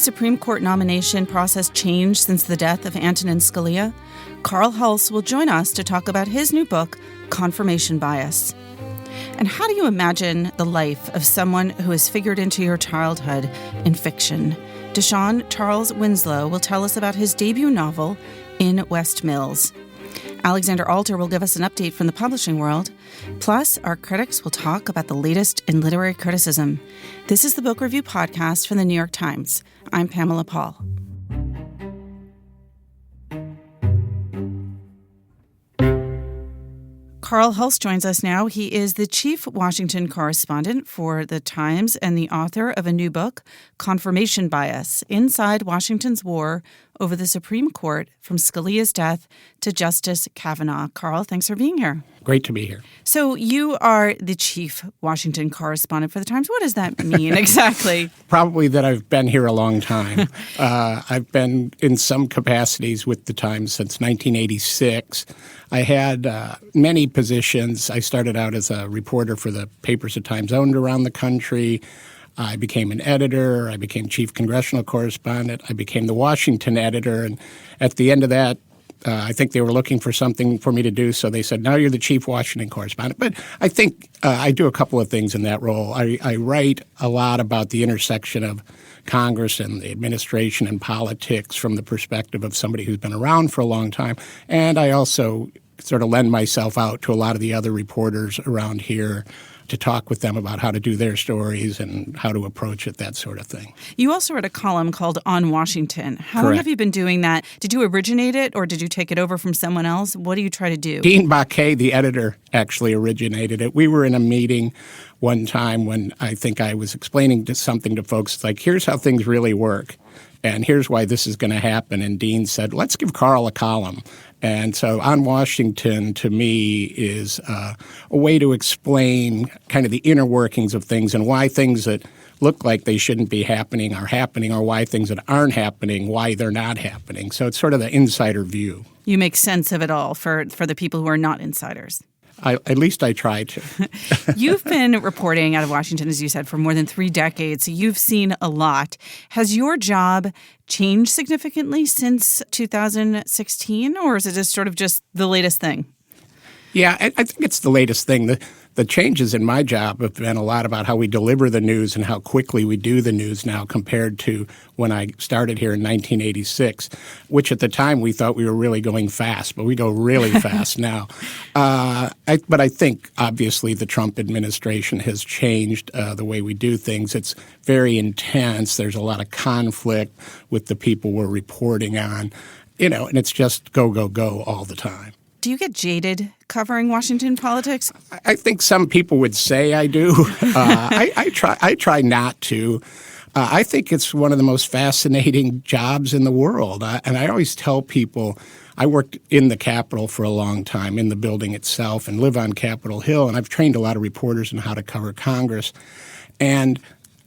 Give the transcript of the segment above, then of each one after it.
Supreme Court nomination process changed since the death of Antonin Scalia? Carl Hulse will join us to talk about his new book, Confirmation Bias. And how do you imagine the life of someone who has figured into your childhood in fiction? De'Shawn Charles Winslow will tell us about his debut novel, In West Mills. Alexander Alter will give us an update from the publishing world. Plus, our critics will talk about the latest in literary criticism. This is the Book Review Podcast from the New York Times. I'm Pamela Paul. Carl Hulse joins us now. He is the chief Washington correspondent for The Times and the author of a new book, Confirmation Bias, Inside Washington's War Over the Supreme Court from Scalia's Death to Justice Kavanaugh. Carl, thanks for being here. Great to be here. So you are the chief Washington correspondent for The Times. What does that mean exactly? Probably that I've been here a long time. I've been in some capacities with The Times since 1986. I had many positions. I started out as a reporter for the papers The Times owned around the country. I became an editor. I became chief congressional correspondent. I became the Washington editor. And at the end of that, I think they were looking for something for me to do, so they said, now you're the chief Washington correspondent. But I think I do a couple of things in that role. I write a lot about the intersection of Congress and the administration and politics from the perspective of somebody who's been around for a long time. And I also sort of lend myself out to a lot of the other reporters around here to talk with them about how to do their stories and how to approach it, that sort of thing. You also wrote a column called On Washington. How long have you been doing that? Did you originate it or did you take it over from someone else? What do you try to do? Dean Baquet, the editor, actually originated it. We were in a meeting one time when I think I was explaining something to folks like, here's how things really work. And here's why this is going to happen. And Dean said, let's give Carl a column. And so On Washington, to me, is a way to explain kind of the inner workings of things and why things that look like they shouldn't be happening are happening, or why things that aren't happening, why they're not happening. So it's sort of the insider view. You make sense of it all for the people who are not insiders. At least I try to. You've been reporting out of Washington, as you said, for more than 3 decades, so you've seen a lot. Has your job changed significantly since 2016, or is it just sort of just the latest thing? Yeah, I think it's the latest thing. The changes in my job have been a lot about how we deliver the news and how quickly we do the news now compared to when I started here in 1986, which at the time we thought we were really going fast, but we go really fast now. But I think, obviously, the Trump administration has changed the way we do things. It's very intense. There's a lot of conflict with the people we're reporting on, and it's just go, go, go all the time. Do you get jaded covering Washington politics? I think some people would say I do. I try not to. I think it's one of the most fascinating jobs in the world. And I always tell people, I worked in the Capitol for a long time, in the building itself, and live on Capitol Hill. And I've trained a lot of reporters in how to cover Congress. And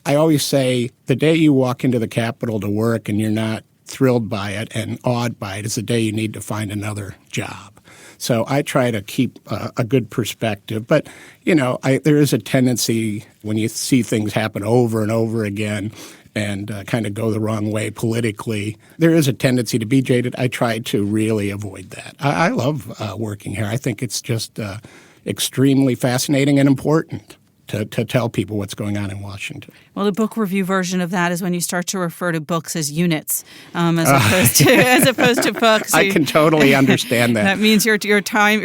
I always say, the day you walk into the Capitol to work and you're not thrilled by it and awed by it is the day you need to find another job. So I try to keep a good perspective. But, there is a tendency when you see things happen over and over again and kind of go the wrong way politically, there is a tendency to be jaded. I try to really avoid that. I love working here. I think it's just extremely fascinating and important to tell people what's going on in Washington. Well, the book review version of that is when you start to refer to books as units as opposed to books. I can totally understand that. That means your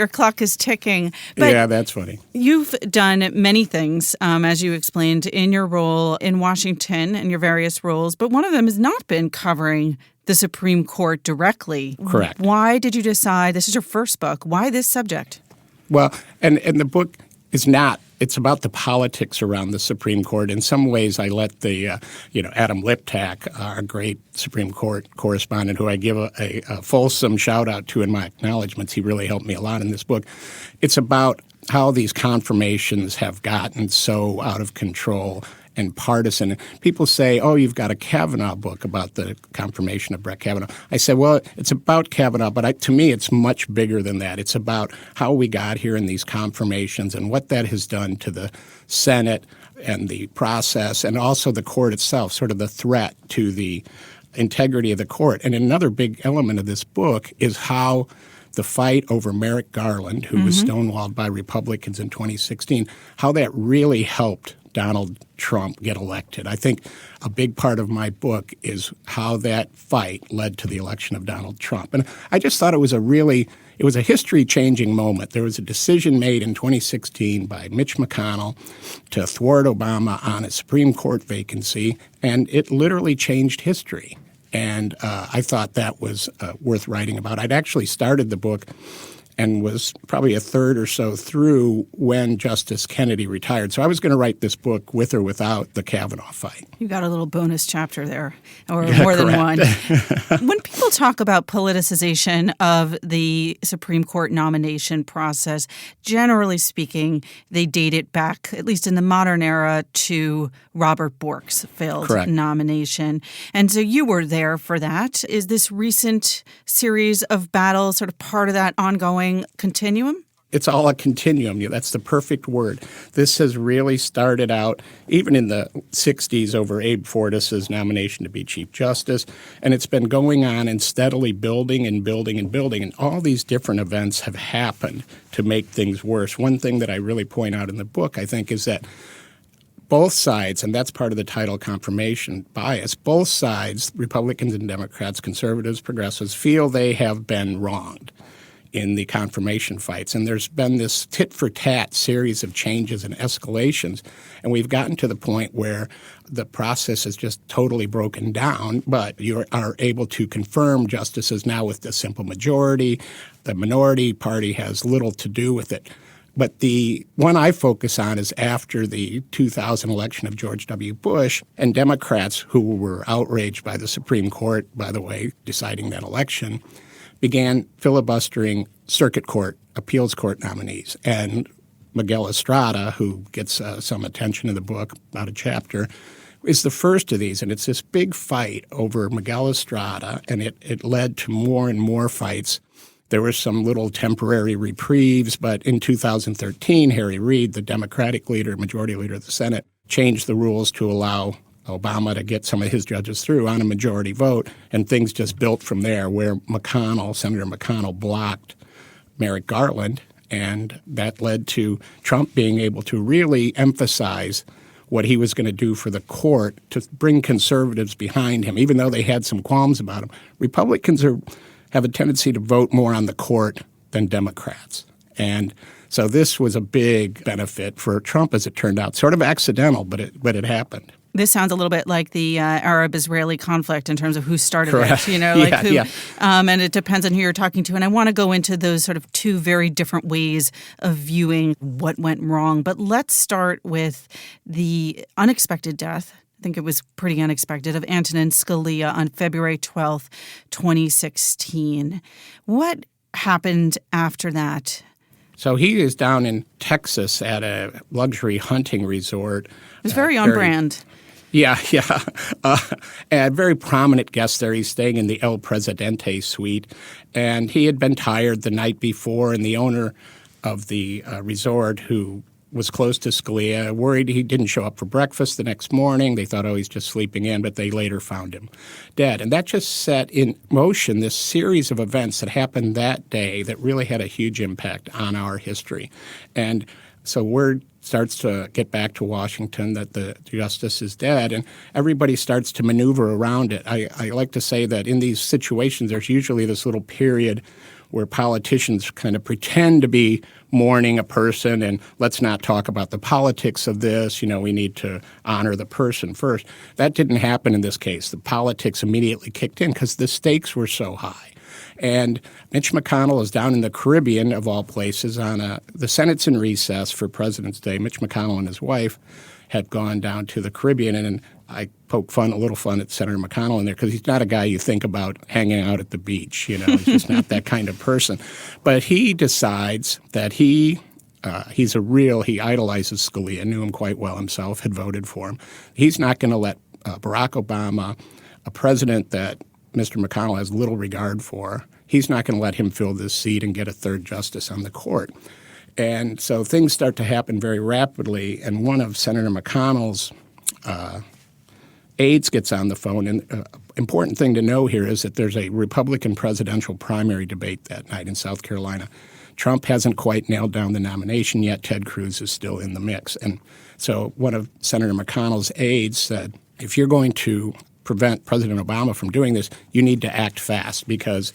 clock is ticking. But yeah, that's funny. You've done many things, as you explained, in your role in Washington and your various roles, but one of them has not been covering the Supreme Court directly. Correct. Why did you decide, this is your first book, why this subject? Well, and the book is not. It's about the politics around the Supreme Court. In some ways, I let the, Adam Liptak, our great Supreme Court correspondent, who I give a fulsome shout-out to in my acknowledgments. He really helped me a lot in this book. It's about how these confirmations have gotten so out of control and partisan. People say, oh, you've got a Kavanaugh book about the confirmation of Brett Kavanaugh. I said, well, it's about Kavanaugh, but to me it's much bigger than that. It's about how we got here in these confirmations and what that has done to the Senate and the process and also the court itself, sort of the threat to the integrity of the court. And another big element of this book is how the fight over Merrick Garland, who was stonewalled by Republicans in 2016, how that really helped Donald Trump get elected. I think a big part of my book is how that fight led to the election of Donald Trump. And I just thought it was a history-changing moment. There was a decision made in 2016 by Mitch McConnell to thwart Obama on a Supreme Court vacancy, and it literally changed history. And I thought that was worth writing about. I'd actually started the book and was probably a third or so through when Justice Kennedy retired. So I was going to write this book with or without the Kavanaugh fight. You got a little bonus chapter there, or more than one. When people talk about politicization of the Supreme Court nomination process, generally speaking, they date it back, at least in the modern era, to Robert Bork's failed nomination. And so you were there for that. Is this recent series of battles sort of part of that ongoing continuum? It's all a continuum. That's the perfect word. This has really started out even in the 60s over Abe Fortas's nomination to be Chief Justice, and it's been going on and steadily building and building and building, and all these different events have happened to make things worse. One thing that I really point out in the book, I think, is that both sides, and that's part of the title confirmation bias, both sides, Republicans and Democrats, conservatives, progressives, feel they have been wronged in the confirmation fights. And there's been this tit-for-tat series of changes and escalations, and we've gotten to the point where the process is just totally broken down, but you are able to confirm justices now with a simple majority. The minority party has little to do with it. But the one I focus on is after the 2000 election of George W. Bush, and Democrats who were outraged by the Supreme Court, by the way, deciding that election, began filibustering circuit court, appeals court nominees. And Miguel Estrada, who gets some attention in the book, about a chapter, is the first of these. And it's this big fight over Miguel Estrada, and it led to more and more fights. There were some little temporary reprieves, but in 2013, Harry Reid, the Democratic leader, majority leader of the Senate, changed the rules to allow Obama to get some of his judges through on a majority vote, and things just built from there where Senator McConnell blocked Merrick Garland, and that led to Trump being able to really emphasize what he was going to do for the court to bring conservatives behind him, even though they had some qualms about him. Republicans have a tendency to vote more on the court than Democrats. And so this was a big benefit for Trump, as it turned out. Sort of accidental, but it happened. This sounds a little bit like the Arab-Israeli conflict in terms of who started Correct. it, and it depends on who you're talking to. And I want to go into those sort of two very different ways of viewing what went wrong. But let's start with the unexpected death. I think it was pretty unexpected, of Antonin Scalia on February 12th, 2016. What happened after that? So he is down in Texas at a luxury hunting resort. It was very on brand. Yeah. A very prominent guest there. He's staying in the El Presidente suite. And he had been tired the night before, and the owner of the resort, who was close to Scalia, worried he didn't show up for breakfast the next morning. They thought, he's just sleeping in, but they later found him dead. And that just set in motion this series of events that happened that day that really had a huge impact on our history. And so word starts to get back to Washington that the justice is dead, and everybody starts to maneuver around it. I like to say that in these situations, there's usually this little period where politicians kind of pretend to be mourning a person, and let's not talk about the politics of this. We need to honor the person first. That didn't happen in this case. The politics immediately kicked in because the stakes were so high. And Mitch McConnell is down in the Caribbean, of all places, on the Senate's in recess for President's Day. Mitch McConnell and his wife had gone down to the Caribbean, and I poke a little fun at Senator McConnell in there because he's not a guy you think about hanging out at the beach. He's just not that kind of person. But he decides that he He idolizes Scalia, knew him quite well himself, had voted for him. He's not going to let Barack Obama, a president that Mr. McConnell has little regard for, he's not going to let him fill this seat and get a third justice on the court. And so things start to happen very rapidly, and one of Senator McConnell's aides gets on the phone. And important thing to know here is that there's a Republican presidential primary debate that night in South Carolina. Trump hasn't quite nailed down the nomination yet. Ted Cruz is still in the mix. And so one of Senator McConnell's aides said, if you're going to prevent President Obama from doing this, you need to act fast, because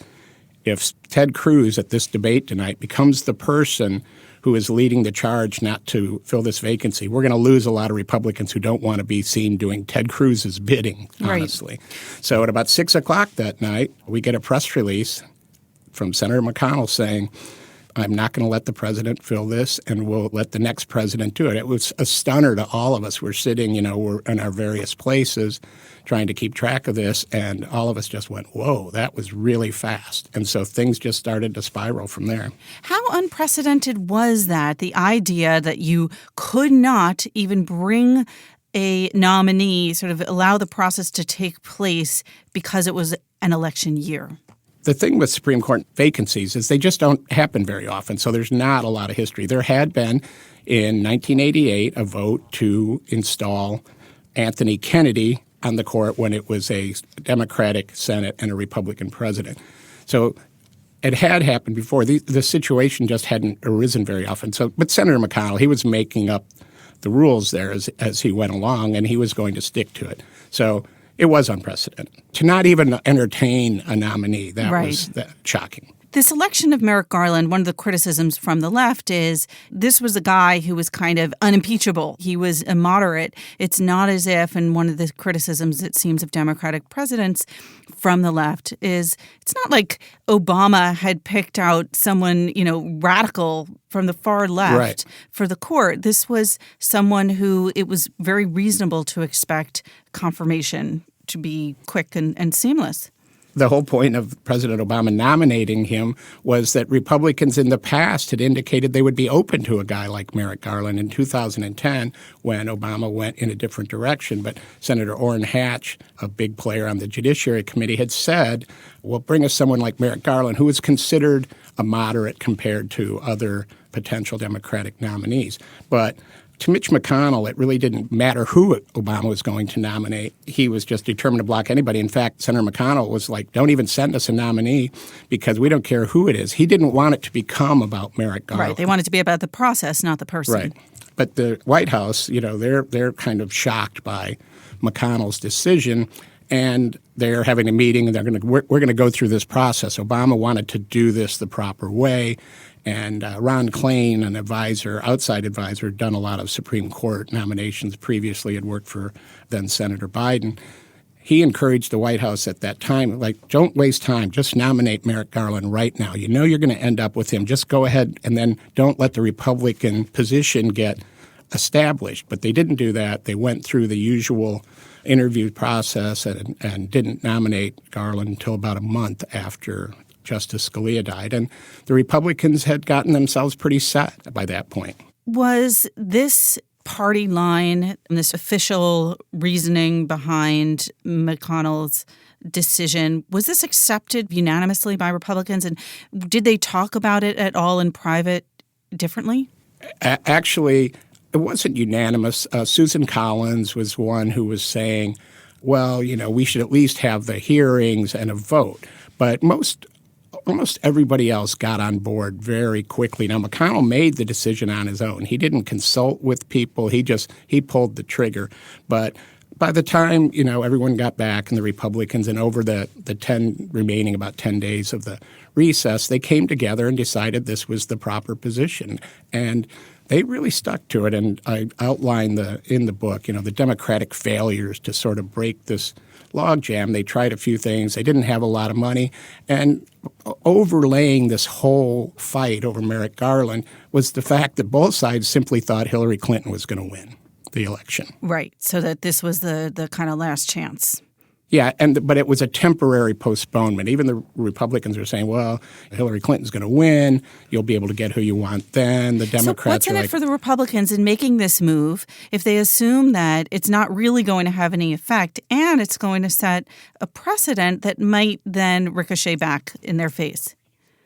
if Ted Cruz at this debate tonight becomes the person who is leading the charge not to fill this vacancy, we're going to lose a lot of Republicans who don't want to be seen doing Ted Cruz's bidding, honestly. Right. So at about 6 o'clock that night, we get a press release from Senator McConnell saying, I'm not going to let the president fill this, and we'll let the next president do it. It was a stunner to all of us. We're sitting, we're in our various places trying to keep track of this, and all of us just went, whoa, that was really fast. And so things just started to spiral from there. How unprecedented was that, the idea that you could not even bring a nominee, sort of allow the process to take place because it was an election year? The thing with Supreme Court vacancies is they just don't happen very often, so there's not a lot of history. There had been, in 1988, a vote to install Anthony Kennedy on the court when it was a Democratic Senate and a Republican president. So it had happened before. The situation just hadn't arisen very often. But Senator McConnell, he was making up the rules there as he went along, and he was going to stick to it. So it was unprecedented. To not even entertain a nominee, that was shocking. This election of Merrick Garland, one of the criticisms from the left is this was a guy who was kind of unimpeachable. He was a moderate. It's not as if, and one of the criticisms, it seems, of Democratic presidents from the left is it's not like Obama had picked out someone, radical from the far left for the court. This was someone who it was very reasonable to expect confirmation to be quick and seamless. The whole point of President Obama nominating him was that Republicans in the past had indicated they would be open to a guy like Merrick Garland in 2010 when Obama went in a different direction. But Senator Orrin Hatch, a big player on the Judiciary Committee, had said, well, bring us someone like Merrick Garland, who is considered a moderate compared to other potential Democratic nominees. But to Mitch McConnell, it really didn't matter who Obama was going to nominate. He was just determined to block anybody. In fact, Senator McConnell was like, don't even send us a nominee because we don't care who it is. He didn't want it to become about Merrick Garland. Right. They want it to be about the process, not the person. Right. But the White House, they're kind of shocked by McConnell's decision, and they're having a meeting, and we're going to go through this process. Obama wanted to do this the proper way. And Ron Klain, an outside advisor, had done a lot of Supreme Court nominations previously, had worked for then Senator Biden. He encouraged the White House at that time, don't waste time. Just nominate Merrick Garland right now. You know you're going to end up with him. Just go ahead and then don't let the Republican position get established. But they didn't do that. They went through the usual interview process and didn't nominate Garland until about a month after Justice Scalia died, and the Republicans had gotten themselves pretty set by that point. Was this party line and this official reasoning behind McConnell's decision, was this accepted unanimously by Republicans, and did they talk about it at all in private differently? Actually, it wasn't unanimous. Susan Collins was one who was saying, well, we should at least have the hearings and a vote. But almost everybody else got on board very quickly. Now, McConnell made the decision on his own. He didn't consult with people. He pulled the trigger. But by the time, everyone got back and the Republicans, and over the remaining about 10 days of the recess, they came together and decided this was the proper position. And they really stuck to it. And I outlined in the book, the Democratic failures to sort of break this logjam. They tried a few things. They didn't have a lot of money. And overlaying this whole fight over Merrick Garland was the fact that both sides simply thought Hillary Clinton was going to win the election. Right. So that this was the kind of last chance. Yeah, but it was a temporary postponement. Even the Republicans are saying, well, Hillary Clinton's going to win. You'll be able to get who you want then. The Democrats So what's in it for the Republicans in making this move if they assume that it's not really going to have any effect and it's going to set a precedent that might then ricochet back in their face?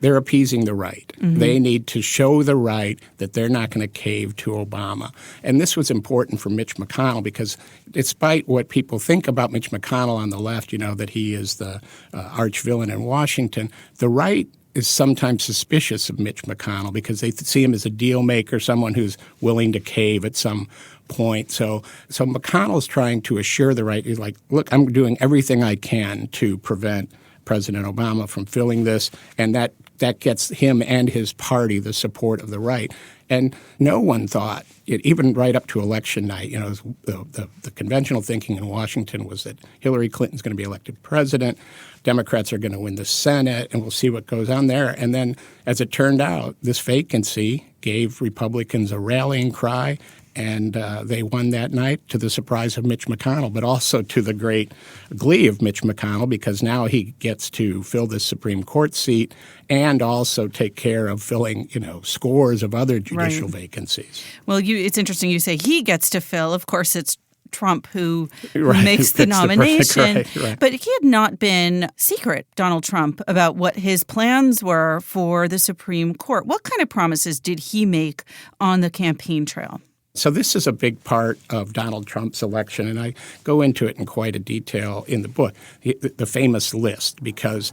They're appeasing the right. Mm-hmm. They need to show the right that they're not going to cave to Obama. And this was important for Mitch McConnell because despite what people think about Mitch McConnell on the left, that he is the arch villain in Washington, the right is sometimes suspicious of Mitch McConnell because they see him as a deal maker, someone who's willing to cave at some point. So McConnell's trying to assure the right. He's like, look, I'm doing everything I can to prevent President Obama from filling this, and that gets him and his party the support of the right. And no one thought, even right up to election night, the conventional thinking in Washington was that Hillary Clinton's going to be elected president, Democrats are going to win the Senate, and we'll see what goes on there. And then, as it turned out, this vacancy gave Republicans a rallying cry, and they won that night to the surprise of Mitch McConnell, but also to the great glee of Mitch McConnell because now he gets to fill this Supreme Court seat and also take care of filling, scores of other judicial vacancies. Well, it's interesting you say he gets to fill. Of course, it's Trump who makes the nomination. Right. But he had not been secret, Donald Trump, about what his plans were for the Supreme Court. What kind of promises did he make on the campaign trail? So this is a big part of Donald Trump's election, and I go into it in quite a detail in the book, the famous list, because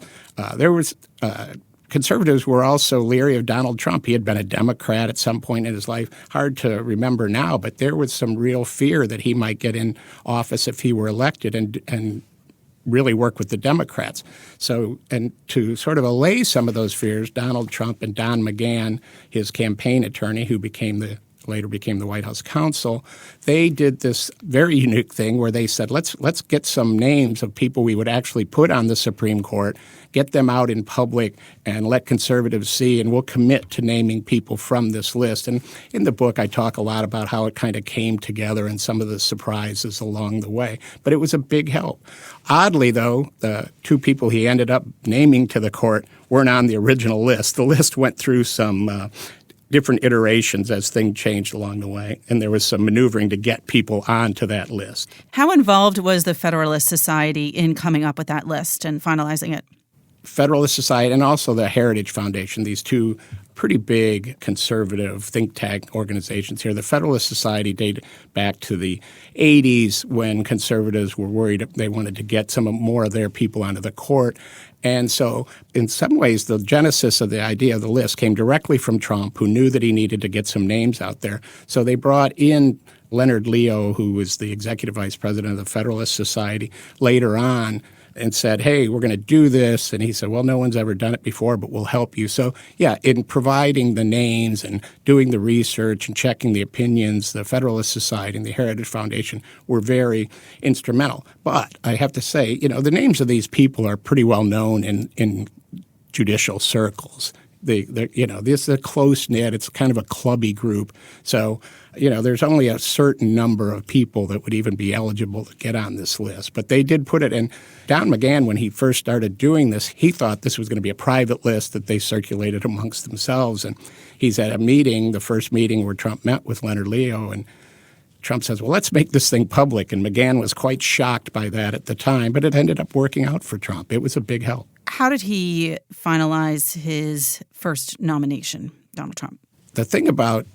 there was conservatives were also leery of Donald Trump. He had been a Democrat at some point in his life. Hard to remember now, but there was some real fear that he might get in office if he were elected and really work with the Democrats. So, and to sort of allay some of those fears, Donald Trump and Don McGahn, his campaign attorney, who later became the White House counsel, they did this very unique thing where they said, let's get some names of people we would actually put on the Supreme Court, get them out in public, and let conservatives see, and we'll commit to naming people from this list. And in the book, I talk a lot about how it kind of came together and some of the surprises along the way. But it was a big help. Oddly, though, the two people he ended up naming to the court weren't on the original list. The list went through some different iterations as things changed along the way, and there was some maneuvering to get people onto that list. How involved was the Federalist Society in coming up with that list and finalizing it? Federalist Society and also the Heritage Foundation, these two pretty big conservative think tank organizations here. The Federalist Society dated back to the 80s when conservatives were worried they wanted to get some more of their people onto the court. And so in some ways, the genesis of the idea of the list came directly from Trump, who knew that he needed to get some names out there. So they brought in Leonard Leo, who was the executive vice president of the Federalist Society, later on, and said, hey, we're going to do this. And he said, well, no one's ever done it before, but we'll help you. So, yeah, in providing the names and doing the research and checking the opinions, the Federalist Society and the Heritage Foundation were very instrumental. But I have to say, the names of these people are pretty well known in judicial circles. This is a close-knit, it's kind of a clubby group. So, there's only a certain number of people that would even be eligible to get on this list. But they did put it in. Don McGahn, when he first started doing this, he thought this was going to be a private list that they circulated amongst themselves. And he's at a meeting, the first meeting where Trump met with Leonard Leo, and Trump says, well, let's make this thing public. And McGahn was quite shocked by that at the time, but it ended up working out for Trump. It was a big help. How did he finalize his first nomination, Donald Trump? The thing about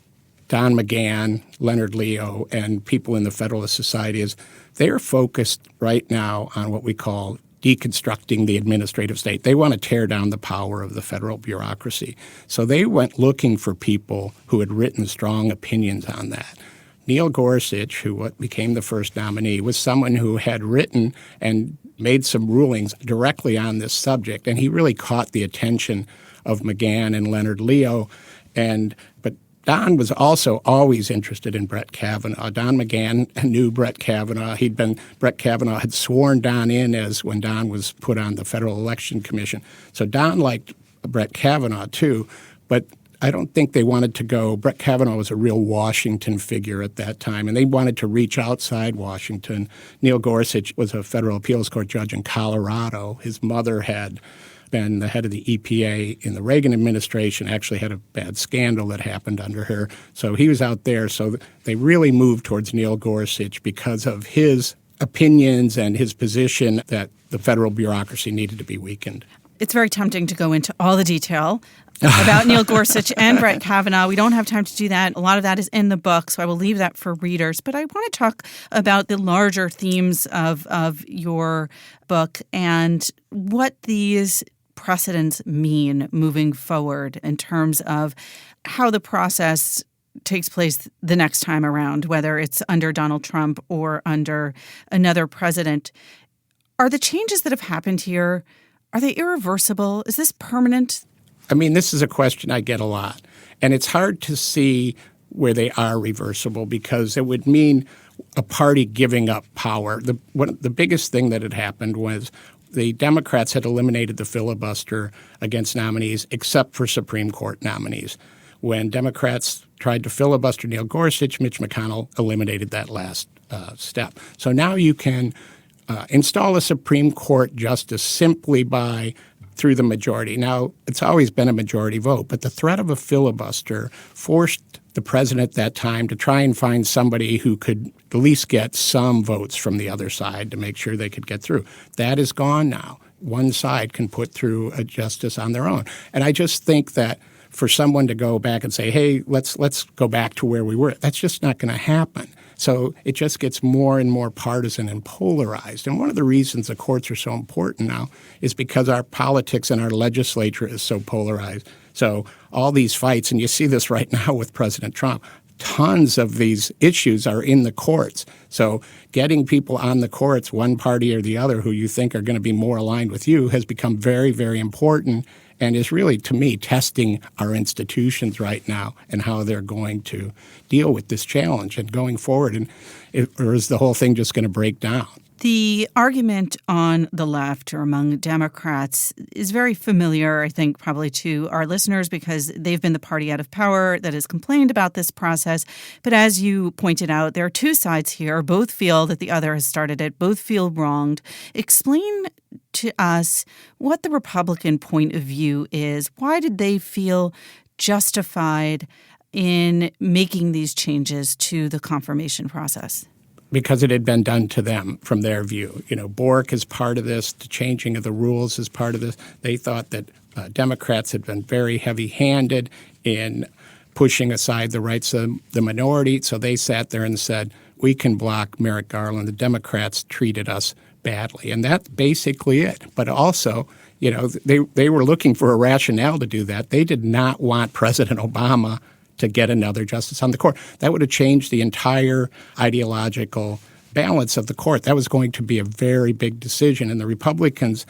Don McGahn, Leonard Leo, and people in the Federalist Society is they are focused right now on what we call deconstructing the administrative state. They want to tear down the power of the federal bureaucracy. So they went looking for people who had written strong opinions on that. Neil Gorsuch, who became the first nominee, was someone who had written and made some rulings directly on this subject, and he really caught the attention of McGahn and Leonard Leo. But Don was also always interested in Brett Kavanaugh. Don McGahn knew Brett Kavanaugh. Brett Kavanaugh had sworn Don in when Don was put on the Federal Election Commission. So Don liked Brett Kavanaugh too, but I don't think they wanted to go. Brett Kavanaugh was a real Washington figure at that time, and they wanted to reach outside Washington. Neil Gorsuch was a federal appeals court judge in Colorado. His mother had been the head of the EPA in the Reagan administration, actually had a bad scandal that happened under her. So he was out there. So they really moved towards Neil Gorsuch because of his opinions and his position that the federal bureaucracy needed to be weakened. It's very tempting to go into all the detail about Neil Gorsuch and Brett Kavanaugh. We don't have time to do that. A lot of that is in the book, so I will leave that for readers. But I want to talk about the larger themes of your book and what these precedents mean moving forward in terms of how the process takes place the next time around, whether it's under Donald Trump or under another president. Are the changes that have happened here, are they irreversible? Is this permanent? I mean, this is a question I get a lot. And it's hard to see where they are reversible because it would mean a party giving up power. The biggest thing that had happened was the Democrats had eliminated the filibuster against nominees except for Supreme Court nominees. When Democrats tried to filibuster Neil Gorsuch, Mitch McConnell eliminated that last step. So now you can install a Supreme Court justice simply through the majority. Now, it's always been a majority vote, but the threat of a filibuster forced the president at that time to try and find somebody who could at least get some votes from the other side to make sure they could get through. That is gone now. One side can put through a justice on their own. And I just think that for someone to go back and say, hey, let's go back to where we were, that's just not going to happen. So it just gets more and more partisan and polarized. And one of the reasons the courts are so important now is because our politics and our legislature is so polarized. So all these fights, and you see this right now with President Trump, tons of these issues are in the courts. So getting people on the courts, one party or the other, who you think are going to be more aligned with you, has become very, very important and is really, to me, testing our institutions right now and how they're going to deal with this challenge and going forward. Or is the whole thing just going to break down? The argument on the left or among Democrats is very familiar, I think, probably to our listeners because they've been the party out of power that has complained about this process. But as you pointed out, there are two sides here. Both feel that the other has started it. Both feel wronged. Explain to us what the Republican point of view is. Why did they feel justified in making these changes to the confirmation process? Because it had been done to them from their view. You know, Bork is part of this. The changing of the rules is part of this. They thought that Democrats had been very heavy-handed in pushing aside the rights of the minority. So they sat there and said, we can block Merrick Garland. The Democrats treated us badly. And that's basically it. But also, you know, they were looking for a rationale to do that. They did not want President Obama to get another justice on the court. That would have changed the entire ideological balance of the court. That was going to be a very big decision. And the Republicans,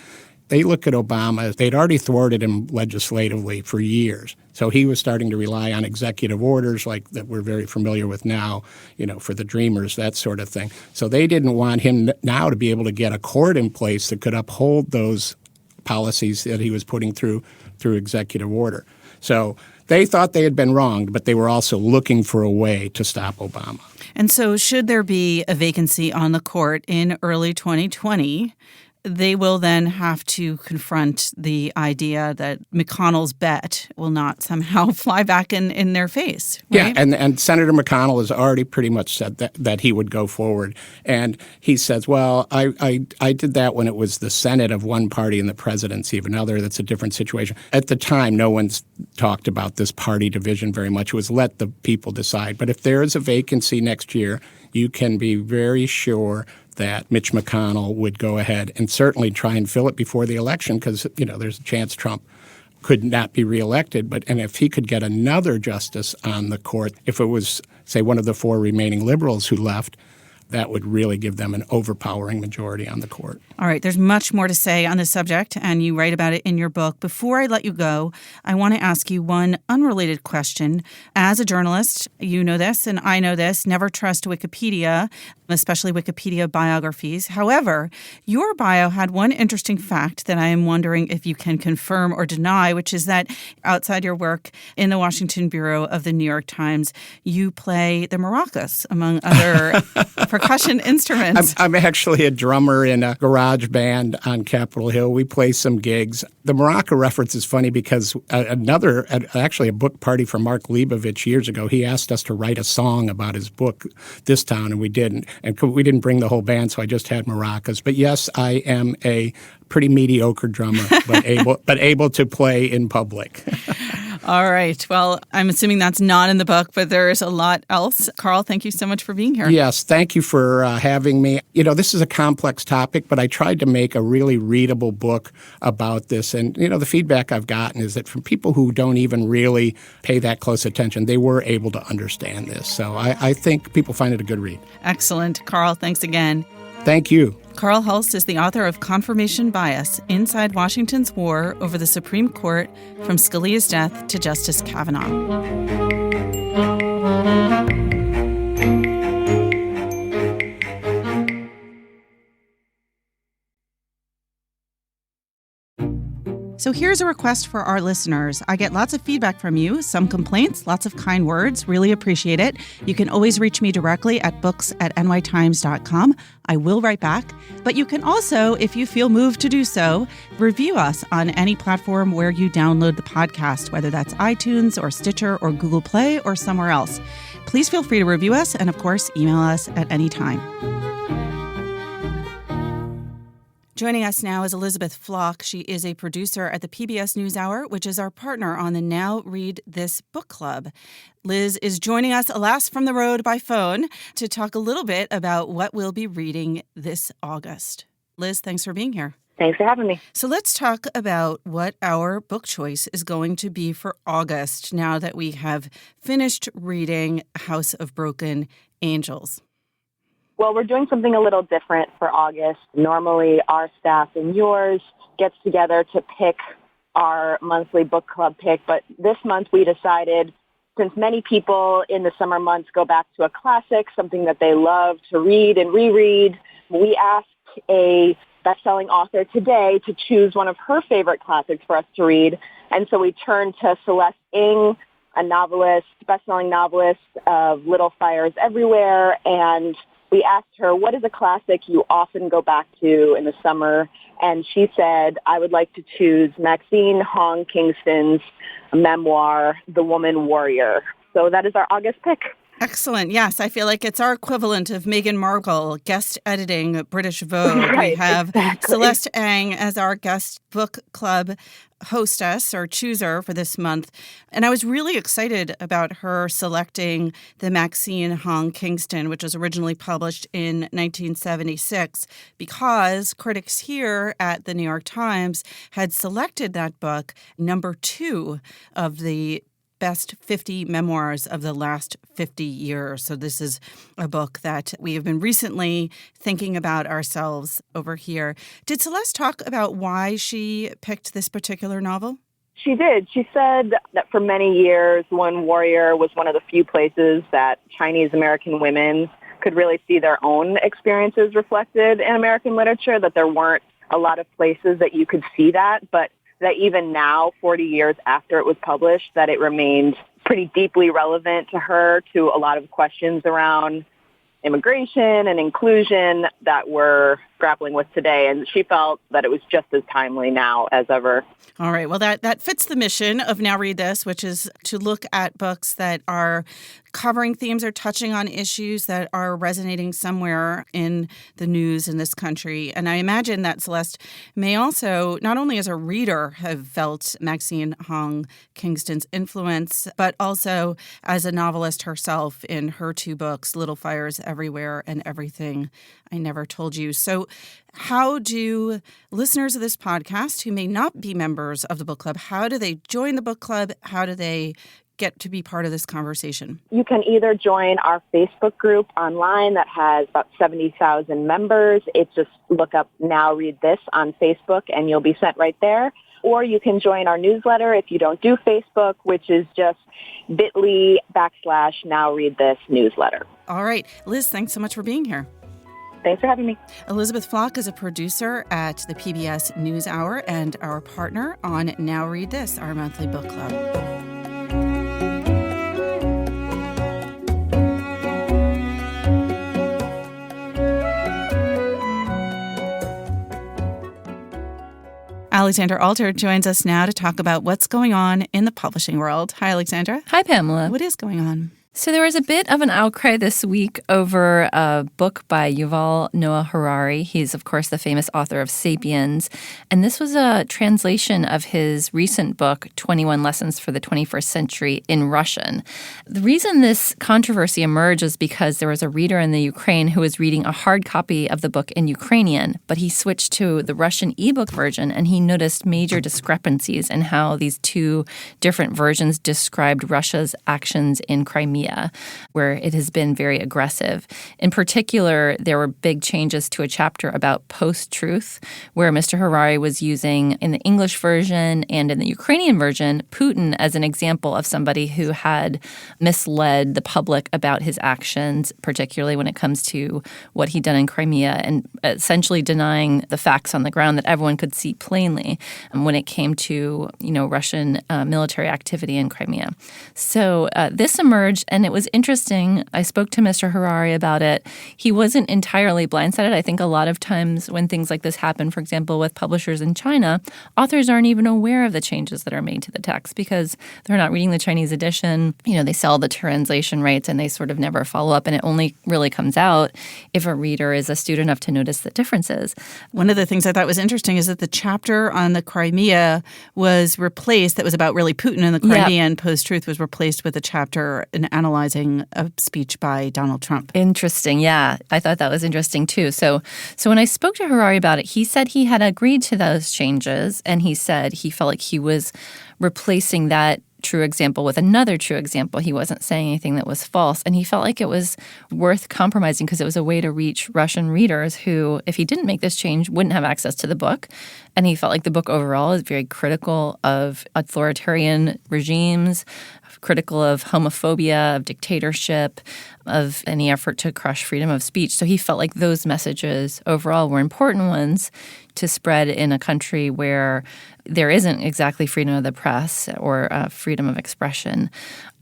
they look at Obama. They'd already thwarted him legislatively for years. So he was starting to rely on executive orders like that we're very familiar with now, you know, for the Dreamers, that sort of thing. So they didn't want him now to be able to get a court in place that could uphold those policies that he was putting through executive order. So they thought they had been wronged, but they were also looking for a way to stop Obama. And so should there be a vacancy on the court in early 2020, they will then have to confront the idea that McConnell's bet will not somehow fly back in their face. Right? Yeah, and Senator McConnell has already pretty much said that he would go forward. And he says, well, I did that when it was the Senate of one party and the presidency of another. That's a different situation. At the time, no one's talked about this party division very much. It was let the people decide. But if there is a vacancy next year, you can be very sure that Mitch McConnell would go ahead and certainly try and fill it before the election because, you know, there's a chance Trump could not be reelected. And if he could get another justice on the court, if it was, say, one of the four remaining liberals who left, that would really give them an overpowering majority on the court. All right, there's much more to say on this subject, and you write about it in your book. Before I let you go, I want to ask you one unrelated question. As a journalist, you know this and I know this, never trust Wikipedia, especially Wikipedia biographies. However, your bio had one interesting fact that I am wondering if you can confirm or deny, which is that outside your work in the Washington Bureau of the New York Times, you play the maracas, among other percussion instruments. I'm actually a drummer in a garage band on Capitol Hill. We play some gigs. The maraca reference is funny because actually a book party for Mark Leibovich years ago, he asked us to write a song about his book, This Town, and we didn't. And we didn't bring the whole band, so I just had maracas. But yes, I am a pretty mediocre drummer, but able to play in public. All right. Well, I'm assuming that's not in the book, but there's a lot else. Carl, thank you so much for being here. Yes, thank you for having me. This is a complex topic, but I tried to make a really readable book about this. And, the feedback I've gotten is that from people who don't even really pay that close attention, they were able to understand this. So I think people find it a good read. Excellent. Carl, thanks again. Thank you. Carl Hulse is the author of Confirmation Bias, Inside Washington's War Over the Supreme Court from Scalia's Death to Justice Kavanaugh. So here's a request for our listeners. I get lots of feedback from you, some complaints, lots of kind words. Really appreciate it. You can always reach me directly at books@nytimes.com. I will write back. But you can also, if you feel moved to do so, review us on any platform where you download the podcast, whether that's iTunes or Stitcher or Google Play or somewhere else. Please feel free to review us and, of course, email us at any time. Joining us now is Elizabeth Flock. She is a producer at the PBS NewsHour, which is our partner on the Now Read This book club. Liz is joining us, alas, from the road by phone to talk a little bit about what we'll be reading this August. Liz, thanks for being here. Thanks for having me. So let's talk about what our book choice is going to be for August now that we have finished reading House of Broken Angels. Well, we're doing something a little different for August. Normally, our staff and yours gets together to pick our monthly book club pick, but this month we decided, since many people in the summer months go back to a classic, something that they love to read and reread, we asked a best-selling author today to choose one of her favorite classics for us to read, and so we turned to Celeste Ng, a novelist, best-selling novelist of Little Fires Everywhere, and we asked her, what is a classic you often go back to in the summer? And she said, I would like to choose Maxine Hong Kingston's memoir, The Woman Warrior. So that is our August pick. Excellent. Yes, I feel like it's our equivalent of Meghan Markle guest editing British Vogue. Right, we have exactly. Celeste Ng as our guest book club hostess or chooser for this month. And I was really excited about her selecting the Maxine Hong Kingston, which was originally published in 1976, because critics here at the New York Times had selected that book number 2 of the best 50 memoirs of the last 50 years. So this is a book that we have been recently thinking about ourselves over here. Did Celeste talk about why she picked this particular novel? She did. She said that for many years, One Warrior was one of the few places that Chinese American women could really see their own experiences reflected in American literature, that there weren't a lot of places that you could see that, but that even now, 40 years after it was published, that it remained pretty deeply relevant to her, to a lot of questions around immigration and inclusion that we're grappling with today. And she felt that it was just as timely now as ever. All right. Well, that fits the mission of Now Read This, which is to look at books that are covering themes or touching on issues that are resonating somewhere in the news in this country. And I imagine that Celeste may also, not only as a reader, have felt Maxine Hong Kingston's influence, but also as a novelist herself in her 2 books, Little Fires Everywhere and Everything I Never Told You. So how do listeners of this podcast who may not be members of the book club, how do they join the book club? How do they get to be part of this conversation? You can either join our Facebook group online that has about 70,000 members. It's just look up Now Read This on Facebook and you'll be sent right there. Or you can join our newsletter if you don't do Facebook, which is just bit.ly/Now Read This newsletter. All right. Liz, thanks so much for being here. Thanks for having me. Elizabeth Flock is a producer at the PBS NewsHour and our partner on Now Read This, our monthly book club. Alexandra Alter joins us now to talk about what's going on in the publishing world. Hi, Alexandra. Hi, Pamela. What is going on? So there was a bit of an outcry this week over a book by Yuval Noah Harari. He's, of course, the famous author of *Sapiens*. And this was a translation of his recent book, 21 Lessons for the 21st Century, in Russian. The reason this controversy emerged is because there was a reader in the Ukraine who was reading a hard copy of the book in Ukrainian, but he switched to the Russian ebook version, and he noticed major discrepancies in how these two different versions described Russia's actions in Crimea, where it has been very aggressive. In particular, there were big changes to a chapter about post-truth, where Mr. Harari was using, in the English version and in the Ukrainian version, Putin as an example of somebody who had misled the public about his actions, particularly when it comes to what he'd done in Crimea, and essentially denying the facts on the ground that everyone could see plainly when it came to, Russian military activity in Crimea. So this emerged, and it was interesting. I spoke to Mr. Harari about it. He wasn't entirely blindsided. I think a lot of times when things like this happen, for example, with publishers in China, authors aren't even aware of the changes that are made to the text because they're not reading the Chinese edition. They sell the translation rights and they sort of never follow up. And it only really comes out if a reader is astute enough to notice the differences. One of the things I thought was interesting is that the chapter on the Crimea was replaced, that was about really Putin and the Crimean post-truth, was replaced with a chapter in analyzing a speech by Donald Trump. Interesting. Yeah. I thought that was interesting too. So when I spoke to Harari about it, he said he had agreed to those changes, and he said he felt like he was replacing that true example with another true example. He wasn't saying anything that was false, and he felt like it was worth compromising because it was a way to reach Russian readers who, if he didn't make this change, wouldn't have access to the book. And he felt like the book overall is very critical of authoritarian regimes, critical of homophobia, of dictatorship, of any effort to crush freedom of speech. So he felt like those messages overall were important ones to spread in a country where there isn't exactly freedom of the press or freedom of expression.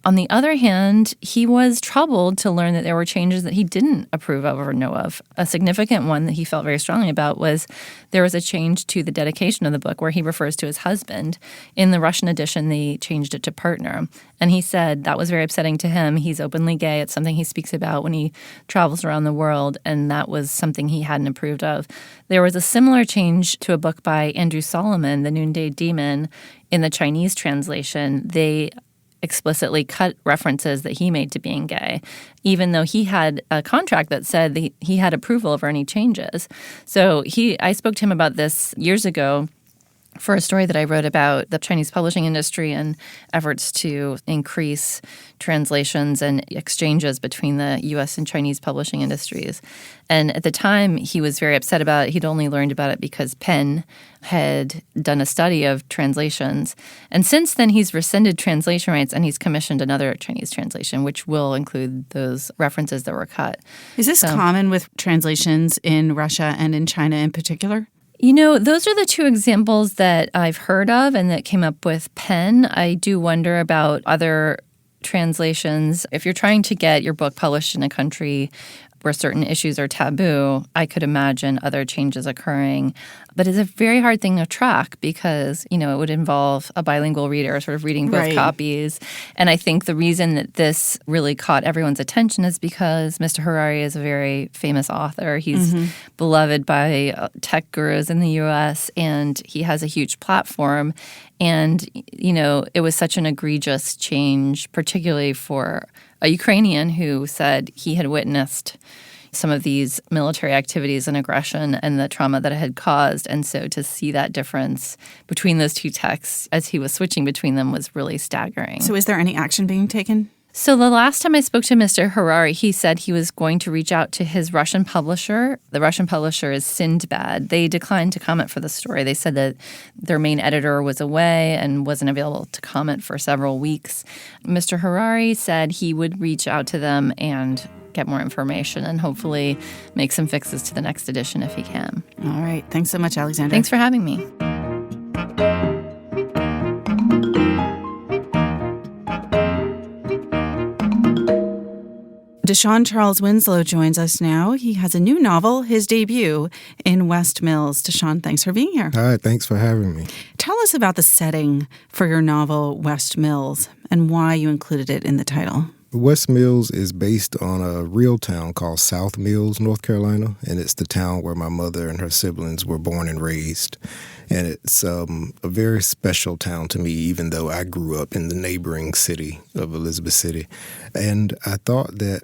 On the other hand, he was troubled to learn that there were changes that he didn't approve of or know of. A significant one that he felt very strongly about was there was a change to the dedication of the book where he refers to his husband. In the Russian edition, they changed it to partner. And he said that was very upsetting to him. He's openly gay. It's something he speaks about when he travels around the world, and that was something he hadn't approved of. There was a similar change to a book by Andrew Solomon, The Noonday Demon. In the Chinese translation, they explicitly cut references that he made to being gay, even though he had a contract that said that he had approval over any changes. So I spoke to him about this years ago for a story that I wrote about the Chinese publishing industry and efforts to increase translations and exchanges between the U.S. and Chinese publishing industries. And at the time, he was very upset about it. He'd only learned about it because Penn had done a study of translations. And since then, he's rescinded translation rights and he's commissioned another Chinese translation, which will include those references that were cut. Is this common with translations in Russia and in China in particular? Those are the two examples that I've heard of and that came up with Penn. I do wonder about other translations. If you're trying to get your book published in a country where certain issues are taboo, I could imagine other changes occurring. But it's a very hard thing to track because, it would involve a bilingual reader sort of reading both copies. And I think the reason that this really caught everyone's attention is because Mr. Harari is a very famous author. He's beloved by tech gurus in the U.S., and he has a huge platform. And, it was such an egregious change, particularly for a Ukrainian who said he had witnessed, some of these military activities and aggression and the trauma that it had caused. And so to see that difference between those two texts as he was switching between them was really staggering. So is there any action being taken? So the last time I spoke to Mr. Harari, he said he was going to reach out to his Russian publisher. The Russian publisher is Sindbad. They declined to comment for the story. They said that their main editor was away and wasn't available to comment for several weeks. Mr. Harari said he would reach out to them and get more information and hopefully make some fixes to the next edition if he can. All right. Thanks so much, Alexandra. Thanks for having me. De'Shawn Charles Winslow joins us now. He has a new novel, his debut, in West Mills. De'Shawn, thanks for being here. Hi, thanks for having me. Tell us about the setting for your novel, West Mills, and why you included it in the title. West Mills is based on a real town called South Mills, North Carolina, and it's the town where my mother and her siblings were born and raised. And it's a very special town to me, even though I grew up in the neighboring city of Elizabeth City. And I thought that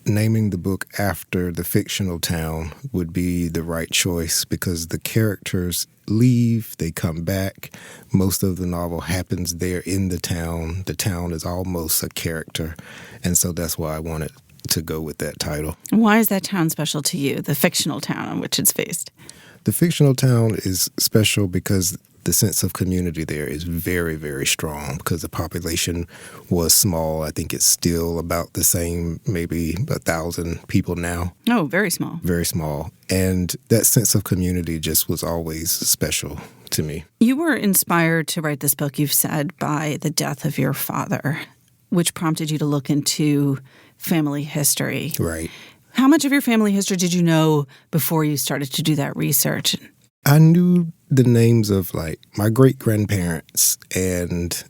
naming the book after the fictional town would be the right choice because the characters leave, they come back. Most of the novel happens there in the town. The town is almost a character, and so that's why I wanted to go with that title. Why is that town special to you, the fictional town on which it's based? The fictional town is special because the sense of community there is very, very strong because the population was small. I think it's still about the same, maybe 1,000 people now. Oh, very small. Very small. And that sense of community just was always special to me. You were inspired to write this book, you've said, by the death of your father, which prompted you to look into family history. Right. How much of your family history did you know before you started to do that research? I knew the names of like my great-grandparents and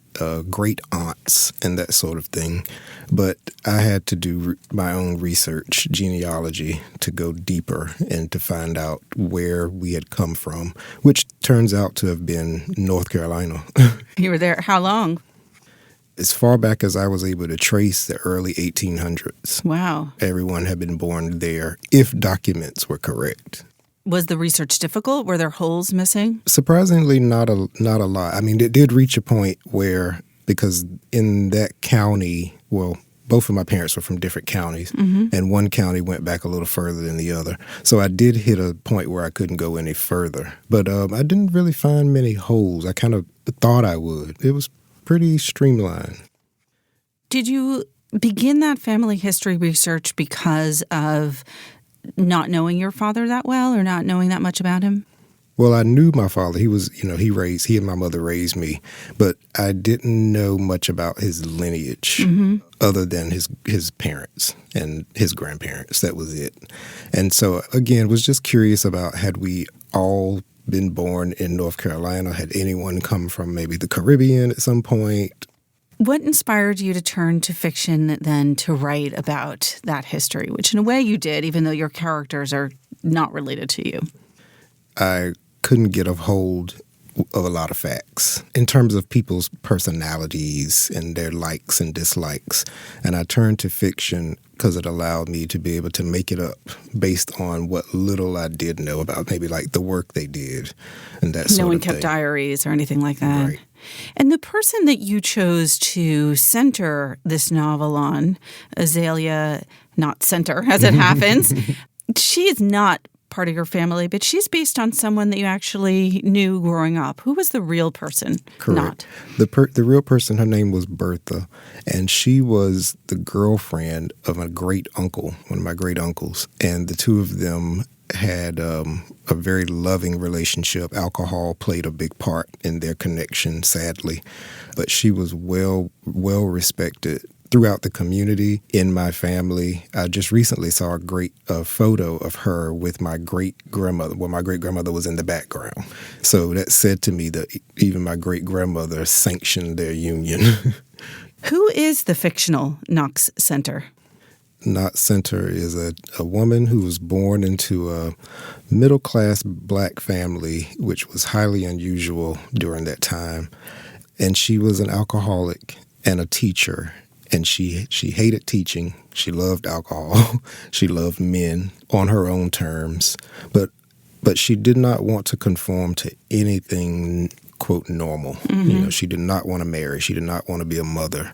great-aunts and that sort of thing, but I had to do my own research, genealogy, to go deeper and to find out where we had come from, which turns out to have been North Carolina. You were there how long? As far back as I was able to trace the early 1800s. Wow. Everyone had been born there, if documents were correct. Was the research difficult? Were there holes missing? Surprisingly, not a lot. I mean, it did reach a point where, because in that county, well, both of my parents were from different counties, and one county went back a little further than the other. So I did hit a point where I couldn't go any further. But I didn't really find many holes. I kind of thought I would. It was pretty streamlined. Did you begin that family history research because of not knowing your father that well or not knowing that much about him? Well, I knew my father. He was, he and my mother raised me, but I didn't know much about his lineage other than his parents and his grandparents. That was it. And so, again, was just curious about had we all been born in North Carolina? Had anyone come from maybe the Caribbean at some point? What inspired you to turn to fiction then to write about that history, which in a way you did, even though your characters are not related to you? I couldn't get a hold of a lot of facts in terms of people's personalities and their likes and dislikes. And I turned to fiction because it allowed me to be able to make it up based on what little I did know about maybe like the work they did and that sort of thing. No one kept diaries or anything like that. Right. And the person that you chose to center this novel on, Azalea, not center as it happens, she is not part of your family, but she's based on someone that you actually knew growing up. Who was the real person? Correct. Not. The real person, her name was Bertha, and she was the girlfriend of a great uncle, one of my great uncles, and the two of them had a very loving relationship. Alcohol played a big part in their connection, sadly, but she was well respected throughout the community, in my family. I just recently saw a great photo of her with my great-grandmother. Well, my great-grandmother was in the background. So that said to me that even my great-grandmother sanctioned their union. Who is the fictional Knox Center? Knox Center is a woman who was born into a middle-class black family, which was highly unusual during that time. And she was an alcoholic and a teacher. and she hated teaching. She loved alcohol. She loved men on her own terms, but she did not want to conform to anything, quote, normal. Mm-hmm. She did not want to marry. She did not want to be a mother.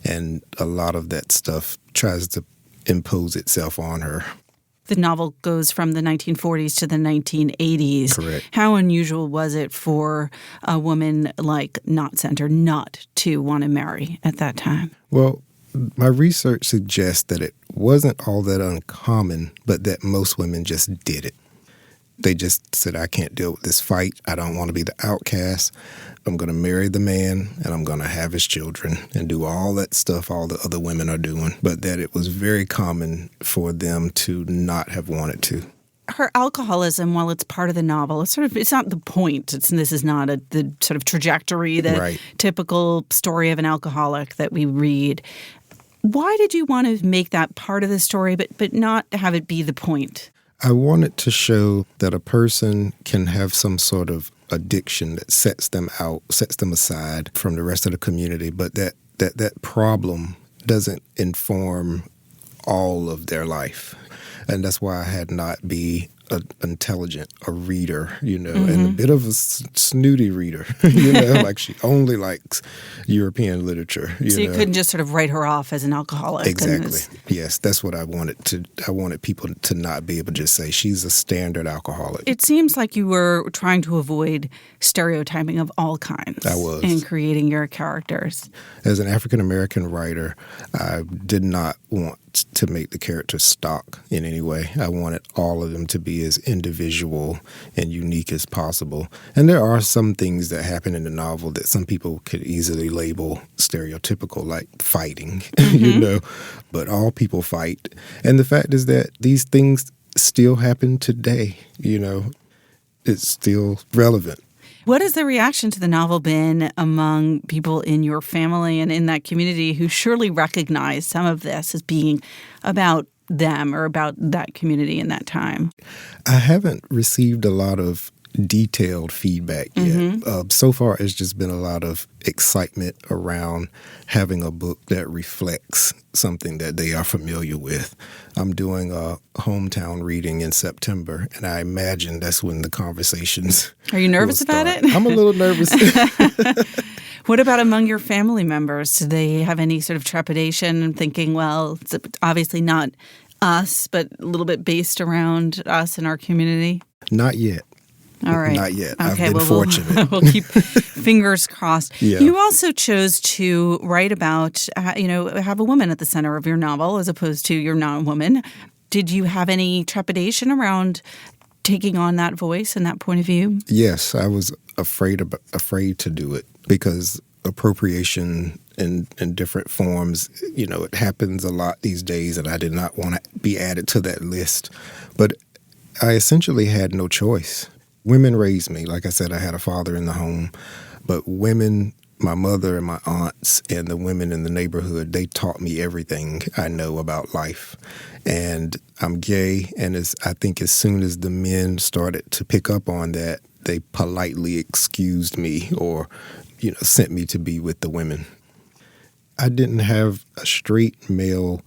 And a lot of that stuff tries to impose itself on her. The novel goes from the 1940s to the 1980s. Correct. How unusual was it for a woman like Center not to want to marry at that time? Well, my research suggests that it wasn't all that uncommon, but that most women just did it. They just said, I can't deal with this fight. I don't want to be the outcast. I'm going to marry the man, and I'm going to have his children and do all that stuff all the other women are doing. But that it was very common for them to not have wanted to. Her alcoholism, while it's part of the novel, it's not the point. This is not the sort of trajectory, the typical story of an alcoholic that we read. Why did you want to make that part of the story, but not have it be the point? I wanted to show that a person can have some sort of addiction that sets them aside from the rest of the community, but that problem doesn't inform all of their life. And that's why I had not be intelligent, a reader, and a bit of a snooty reader, like she only likes European literature. So you couldn't just sort of write her off as an alcoholic. Exactly. Yes, that's what I wanted. I wanted people to not be able to just say she's a standard alcoholic. It seems like you were trying to avoid stereotyping of all kinds. I was. In creating your characters. As an African-American writer, I did not want to make the characters stock in any way. I wanted all of them to be as individual and unique as possible. And there are some things that happen in the novel that some people could easily label stereotypical, like fighting, but all people fight. And the fact is that these things still happen today, it's still relevant. What has the reaction to the novel been among people in your family and in that community who surely recognize some of this as being about them or about that community in that time? I haven't received a lot of detailed feedback yet. So far, it's just been a lot of excitement around having a book that reflects something that they are familiar with. I'm doing a hometown reading in September, and I imagine that's when the conversations Are you nervous about it? I'm a little nervous. What about among your family members? Do they have any sort of trepidation thinking, well, it's obviously not us, but a little bit based around us and our community? Not yet. All right. Not yet. Okay, I've been fortunate. We'll keep fingers crossed. Yeah. You also chose to write about, have a woman at the center of your novel as opposed to you're not a woman. Did you have any trepidation around taking on that voice and that point of view? Yes, I was afraid to do it because appropriation in different forms, it happens a lot these days, and I did not want to be added to that list. But I essentially had no choice. Women raised me. Like I said, I had a father in the home, but women, my mother and my aunts and the women in the neighborhood, they taught me everything I know about life. And I'm gay, and I think as soon as the men started to pick up on that, they politely excused me or, sent me to be with the women. I didn't have a straight male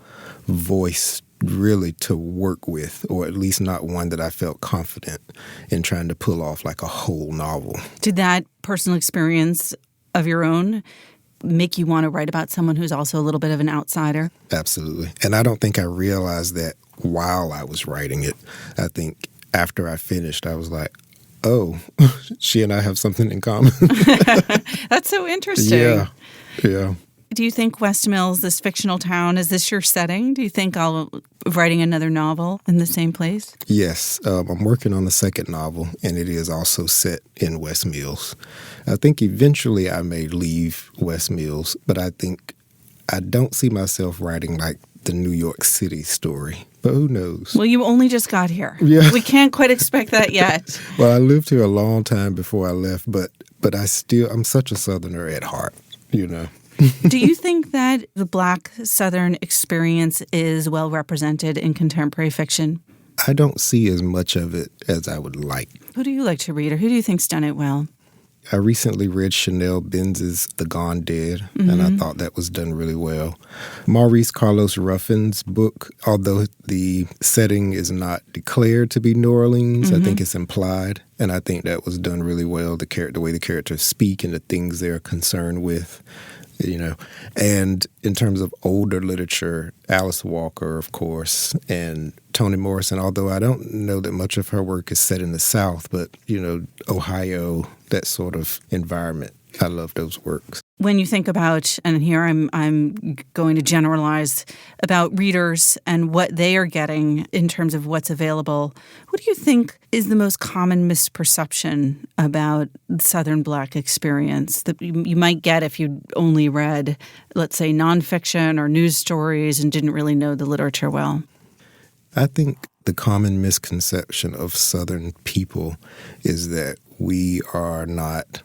voice really to work with, or at least not one that I felt confident in trying to pull off like a whole novel. Did that personal experience of your own make you want to write about someone who's also a little bit of an outsider? Absolutely. And I don't think I realized that while I was writing it. I think after I finished, I was like, oh, she and I have something in common. That's so interesting. Yeah. Do you think West Mills, this fictional town, is this your setting? Do you think I'll writing another novel in the same place? Yes. I'm working on the second novel, and it is also set in West Mills. I think eventually I may leave West Mills, but I think I don't see myself writing like the New York City story. But who knows? Well, you only just got here. Yeah. We can't quite expect that yet. Well, I lived here a long time before I left, but I'm such a Southerner at heart, Do you think that the Black Southern experience is well represented in contemporary fiction? I don't see as much of it as I would like. Who do you like to read, or who do you think's done it well? I recently read Chanel Benz's The Gone Dead, and I thought that was done really well. Maurice Carlos Ruffin's book, although the setting is not declared to be New Orleans, I think it's implied, and I think that was done really well, the way the characters speak and the things they're concerned with. And in terms of older literature, Alice Walker, of course, and Toni Morrison, although I don't know that much of her work is set in the South, but, Ohio, that sort of environment. I love those works. When you think about, and here I'm going to generalize about readers and what they are getting in terms of what's available, what do you think is the most common misperception about Southern Black experience that you might get if you only read, let's say, nonfiction or news stories and didn't really know the literature well? I think the common misconception of Southern people is that we are not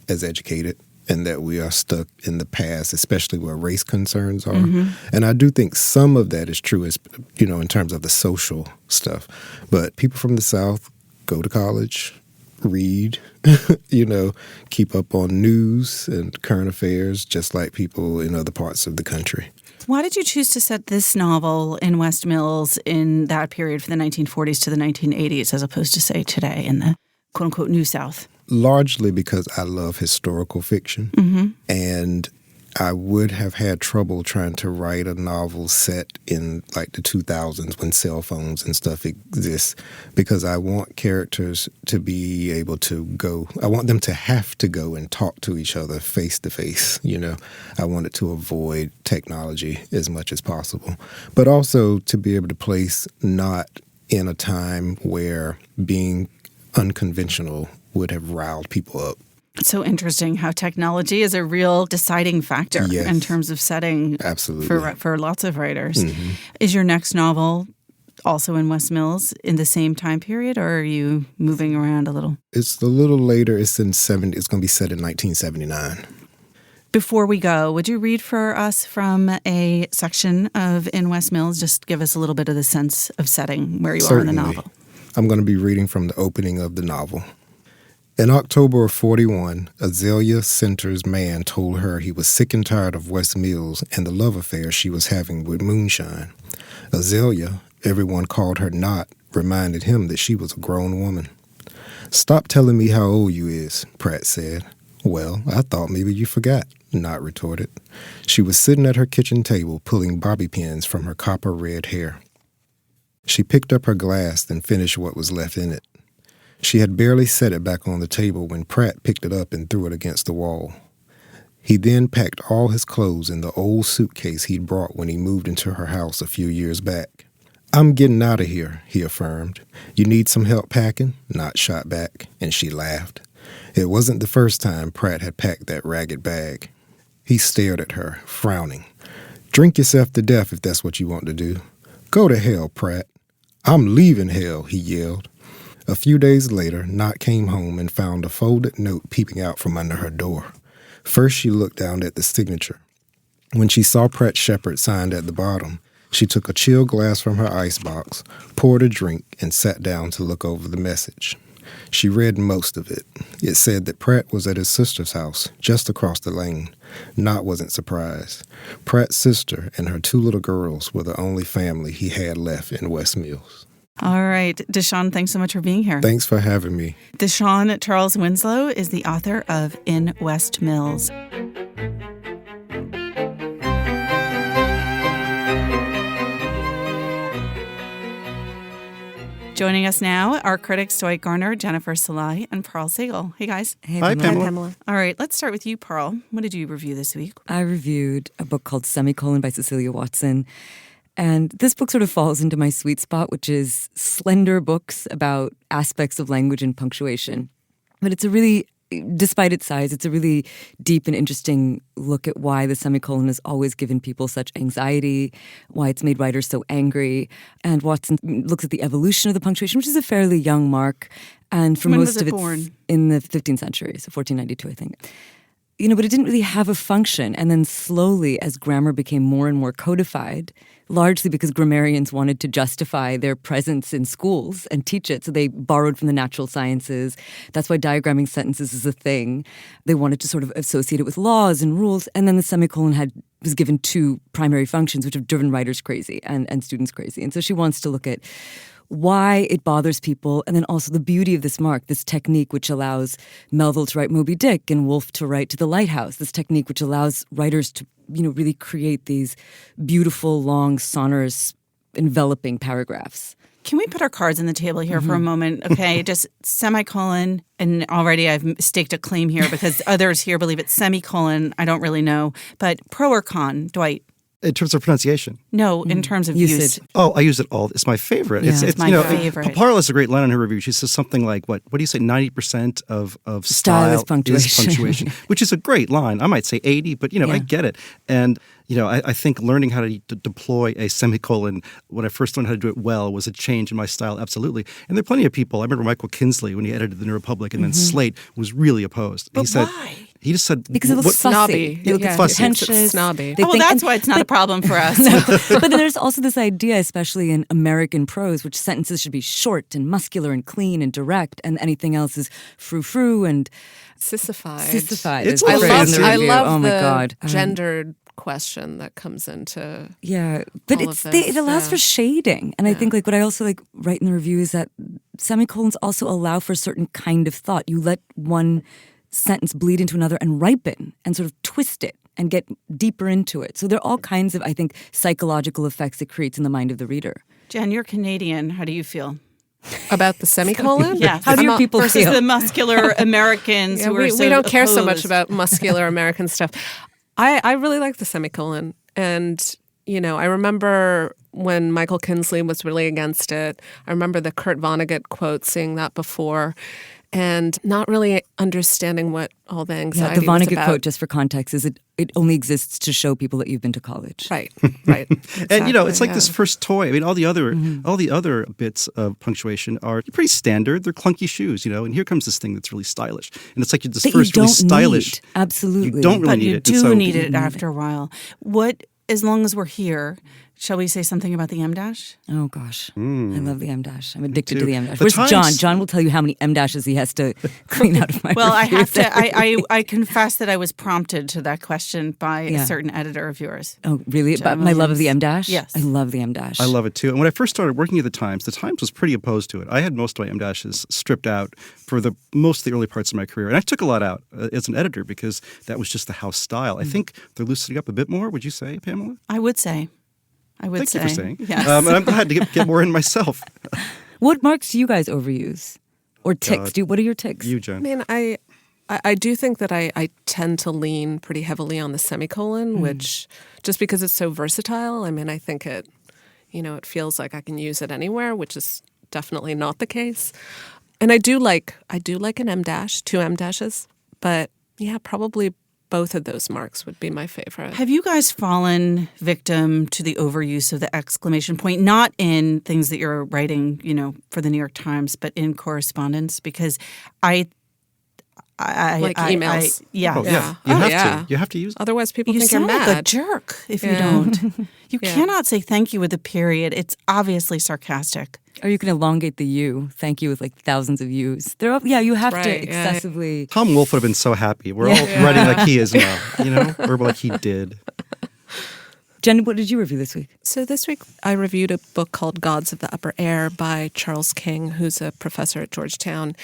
as educated and that we are stuck in the past, especially where race concerns are. And I do think some of that is true, in terms of the social stuff. But people from the South go to college, read, keep up on news and current affairs, just like people in other parts of the country. Why did you choose to set this novel in West Mills in that period from the 1940s to the 1980s, as opposed to, say, today in the quote-unquote New South? Largely because I love historical fiction, and I would have had trouble trying to write a novel set in like the 2000s when cell phones and stuff exist, because I want characters to be able to go. I want them to have to go and talk to each other face to face. I wanted to avoid technology as much as possible, but also to be able to place not in a time where being unconventional would have riled people up. It's so interesting how technology is a real deciding factor in terms of setting. Absolutely. For lots of writers. Is your next novel also in West Mills in the same time period, or are you moving around a little? It's a little later. It's going to be set in 1979. Before we go, would you read for us from a section of In West Mills? Just give us a little bit of the sense of setting where you are in the novel. I'm going to be reading from the opening of the novel. In October of 41, Azalea Center's man told her he was sick and tired of West Mills and the love affair she was having with Moonshine. Azalea, everyone called her Not, reminded him that she was a grown woman. "Stop telling me how old you is," Pratt said. "Well, I thought maybe you forgot," Not retorted. She was sitting at her kitchen table pulling bobby pins from her copper-red hair. She picked up her glass and finished what was left in it. She had barely set it back on the table when Pratt picked it up and threw it against the wall. He then packed all his clothes in the old suitcase he'd brought when he moved into her house a few years back. "I'm getting out of here," he affirmed. "You need some help packing?" Not shot back, and she laughed. It wasn't the first time Pratt had packed that ragged bag. He stared at her, frowning. "Drink yourself to death if that's what you want to do." "Go to hell, Pratt." "I'm leaving hell," he yelled. A few days later, Knott came home and found a folded note peeping out from under her door. First, she looked down at the signature. When she saw Pratt Shepard signed at the bottom, she took a chill glass from her icebox, poured a drink, and sat down to look over the message. She read most of it. It said that Pratt was at his sister's house, just across the lane. Knott wasn't surprised. Pratt's sister and her 2 little girls were the only family he had left in West Mills. All right. De'Shawn, thanks so much for being here. Thanks for having me. De'Shawn Charles Winslow is the author of In West Mills. Joining us now are critics Dwight Garner, Jennifer Salai, and Pearl Siegel. Hey, guys. Hey, Hi, Pamela. Pamela. All right, let's start with you, Pearl. What did you review this week? I reviewed a book called Semicolon by Cecilia Watson. And this book sort of falls into my sweet spot, which is slender books about aspects of language and punctuation. But it's a really, despite its size, it's a really deep and interesting look at why the semicolon has always given people such anxiety, why it's made writers so angry. And Watson looks at the evolution of the punctuation, which is a fairly young mark. And for When most was it of it's born? in the 15th century, so 1492, I think. But it didn't really have a function. And then slowly, as grammar became more and more codified, largely because grammarians wanted to justify their presence in schools and teach it. So they borrowed from the natural sciences. That's why diagramming sentences is a thing. They wanted to sort of associate it with laws and rules. And then the semicolon was given two primary functions, which have driven writers crazy and students crazy. And so she wants to look at why it bothers people, and then also the beauty of this mark, this technique which allows Melville to write Moby Dick and Woolf to write To the Lighthouse, this technique which allows writers to, really create these beautiful, long, sonorous, enveloping paragraphs. Can we put our cards on the table here for a moment? Okay, just semicolon, and already I've staked a claim here because others here believe it's semicolon. I don't really know. But pro or con, Dwight? In terms of pronunciation? No, in terms of use. Oh, I use it all. It's my favorite. Yeah, it's my favorite. Paparla has a great line in her review. She says something like, what do you say, 90% of style is punctuation. Which is a great line. I might say 80, but, I get it. And, I think learning how to deploy a semicolon when I first learned how to do it well was a change in my style, absolutely. And there are plenty of people. I remember Michael Kinsley, when he edited The New Republic, and then Slate was really opposed. But why? He just said... Because it looks fussy. It looks fussy. Pretentious. Snobby. That's why it's not a problem for us. But then there's also this idea, especially in American prose, which sentences should be short and muscular and clean and direct, and anything else is frou-frou and... Sissified. It's I I love my the God. gendered question that comes into but all of this. It allows for shading, and I think what I also write in the review is that semicolons also allow for a certain kind of thought. You let one sentence bleed into another and ripen and sort of twist it and get deeper into it. So there are all kinds of, I think, psychological effects it creates in the mind of the reader. Jen, you're Canadian. How do you feel? About the semicolon? Yeah. How do your people versus feel? the muscular Americans who are so we don't care so opposed. much about muscular American stuff. I really like the semicolon. And, I remember when Michael Kinsley was really against it. I remember the Kurt Vonnegut quote, seeing that before, and not really understanding what all the anxiety the Vonnegut was about. quote, just for context, is it only exists to show people that you've been to college. Right. And it's like yeah. this first toy. I mean, all the other bits of punctuation are pretty standard. They're clunky shoes, and here comes this thing that's really stylish. And it's like this that first you really don't stylish. Need. Absolutely, you don't really But need you it. do need it after a while. As long as we're here, shall we say something about the M-dash? Oh, gosh. I love the M-dash. I'm addicted to the M-dash. The Where's Times- John? John will tell you how many M-dashes he has to clean out of my Well, I review. have to. I confess that I was prompted to that question by a certain editor of yours. Oh, really? John About my love of the M-dash? Yes. I love the M-dash. I love it too. And when I first started working at the Times was pretty opposed to it. I had most of my M-dashes stripped out for most of the early parts of my career. And I took a lot out as an editor because that was just the house style. I think they're loosening up a bit more, would you say, Pamela? I would say. Thank you for saying. Yes. And I'm glad to get more in myself. What marks do you guys overuse? Or tics? What are your tics? You, Jen. I mean, I do think that I tend to lean pretty heavily on the semicolon, which just because it's so versatile. I mean, I think it feels like I can use it anywhere, which is definitely not the case. And I do like an M-dash, 2 M-dashes, but yeah, probably both of those marks would be my favorite. Have you guys fallen victim to the overuse of the exclamation point, not in things that you're writing, for the New York Times, but in correspondence? Because I like emails. You have to use it. Otherwise, people You think you're sound mad. like a jerk if you don't. You cannot say thank you with a period. It's obviously sarcastic. Or you can elongate the U. Thank you with thousands of U's. You have to excessively... Tom Wolfe would have been so happy. We're all writing like he is now, or like he did. Jen, what did you review this week? So this week I reviewed a book called Gods of the Upper Air by Charles King, who's a professor at Georgetown.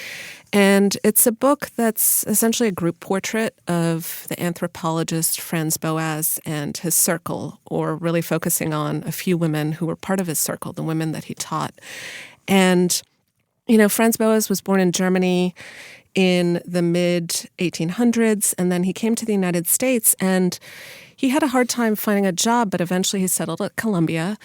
And it's a book that's essentially a group portrait of the anthropologist Franz Boas and his circle, or really focusing on a few women who were part of his circle, the women that he taught. And, Franz Boas was born in Germany in the mid-1800s, and then he came to the United States, and he had a hard time finding a job, but eventually he settled at Columbia,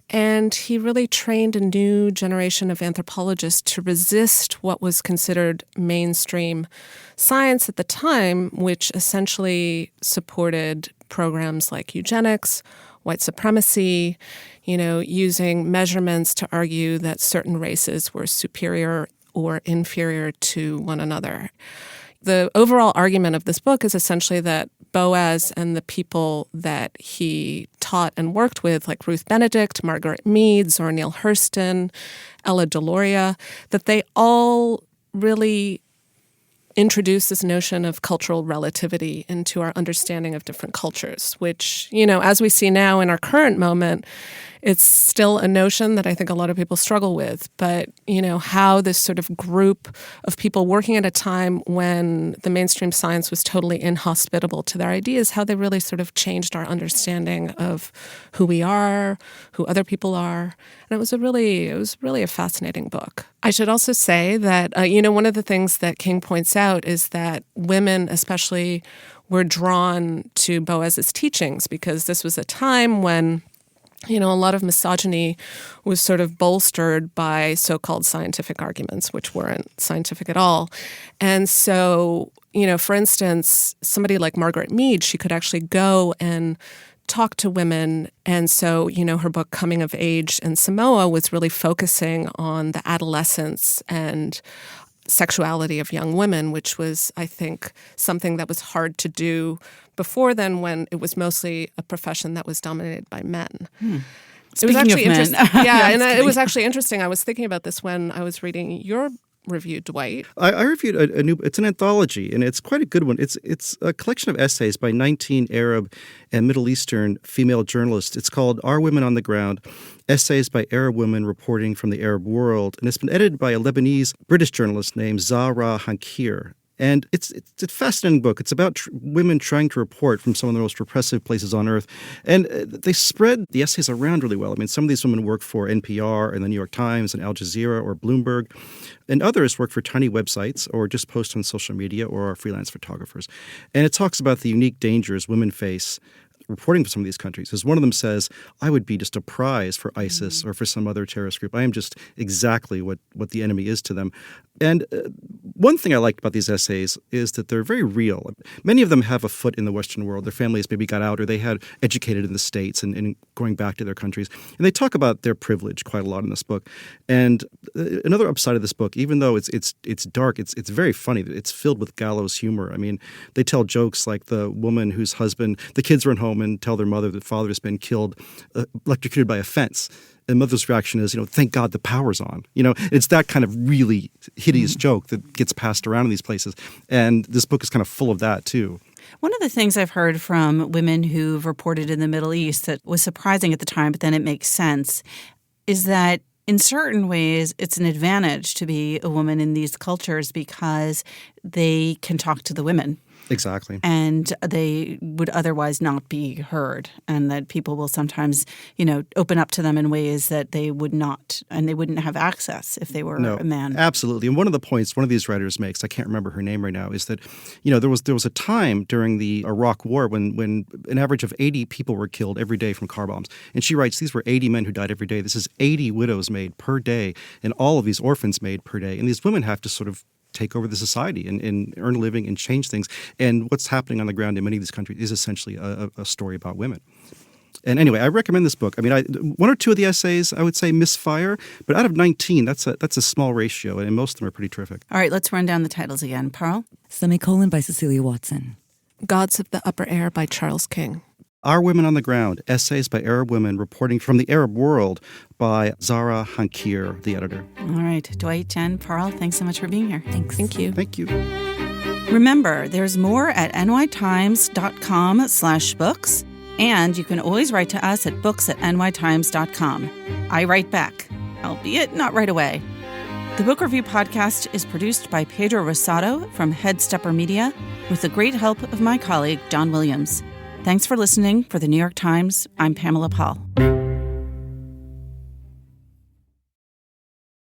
and he really trained a new generation of anthropologists to resist what was considered mainstream science at the time, which essentially supported programs like eugenics, white supremacy, using measurements to argue that certain races were superior or inferior to one another. The overall argument of this book is essentially that Boaz and the people that he taught and worked with, like Ruth Benedict, Margaret Mead, Zora Neale Hurston, Ella Deloria, that they all really introduce this notion of cultural relativity into our understanding of different cultures, which, as we see now in our current moment, it's still a notion that I think a lot of people struggle with. But, how this sort of group of people working at a time when the mainstream science was totally inhospitable to their ideas, how they really sort of changed our understanding of who we are, who other people are. And it was really a fascinating book. I should also say that, one of the things that King points out is that women especially were drawn to Boaz's teachings because this was a time when a lot of misogyny was sort of bolstered by so-called scientific arguments, which weren't scientific at all. And so, for instance, somebody like Margaret Mead, she could actually go and talk to women. And so, her book Coming of Age in Samoa was really focusing on the adolescence and sexuality of young women, which was, I think, something that was hard to do before then when it was mostly a profession that was dominated by men. It was actually interesting. Yeah, and it was actually interesting. I was thinking about this when I was reading your review, Dwight. I reviewed a new. It's an anthology, and it's quite a good one. It's a collection of essays by 19 Arab and Middle Eastern female journalists. It's called "Are Women on the Ground? Essays by Arab Women Reporting from the Arab World," and it's been edited by a Lebanese British journalist named Zahra Hankir. And it's a fascinating book. It's about women trying to report from some of the most repressive places on earth. And they spread the essays around really well. I mean, some of these women work for NPR and the New York Times and Al Jazeera or Bloomberg. And others work for tiny websites or just post on social media or are freelance photographers. And it talks about the unique dangers women face reporting for some of these countries. As one of them says, I would be just a prize for ISIS or for some other terrorist group. I am just exactly what the enemy is to them. And one thing I liked about these essays is that they're very real. Many of them have a foot in the Western world. Their families maybe got out or they had educated in the States and going back to their countries. And they talk about their privilege quite a lot in this book. And another upside of this book, even though it's dark, it's very funny. It's filled with gallows humor. I mean, they tell jokes like the woman whose husband, the kids were at home and tell their mother that father has been killed, electrocuted by a fence. And mother's reaction is, thank God the power's on. It's that kind of really hideous joke that gets passed around in these places. And this book is kind of full of that, too. One of the things I've heard from women who've reported in the Middle East that was surprising at the time, but then it makes sense, is that in certain ways it's an advantage to be a woman in these cultures because they can talk to the women. Exactly. And they would otherwise not be heard, and that people will sometimes, open up to them in ways that they would not, and they wouldn't have access if they were a man. Absolutely. And one of the points one of these writers makes, I can't remember her name right now, is that, there was a time during the Iraq War when an average of 80 people were killed every day from car bombs. And she writes, these were 80 men who died every day. This is 80 widows made per day, and all of these orphans made per day. And these women have to sort of take over the society and earn a living and change things. And what's happening on the ground in many of these countries is essentially a story about women. And anyway, I recommend this book. I mean, one or two of the essays, I would say, misfire. But out of 19, that's a small ratio, and most of them are pretty terrific. All right, let's run down the titles again. Pearl? Semicolon by Cecilia Watson. Gods of the Upper Air by Charles King. Are Women on the Ground? Essays by Arab Women Reporting from the Arab World by Zahra Hankir, the editor. All right. Dwight, Jen, Pearl, thanks so much for being here. Thanks. Thank you. Thank you. Remember, there's more at nytimes.com/books, and you can always write to us at books@nytimes.com. I write back, albeit not right away. The Book Review Podcast is produced by Pedro Rosado from Headstepper Media with the great help of my colleague, John Williams. Thanks for listening. For the New York Times, I'm Pamela Paul.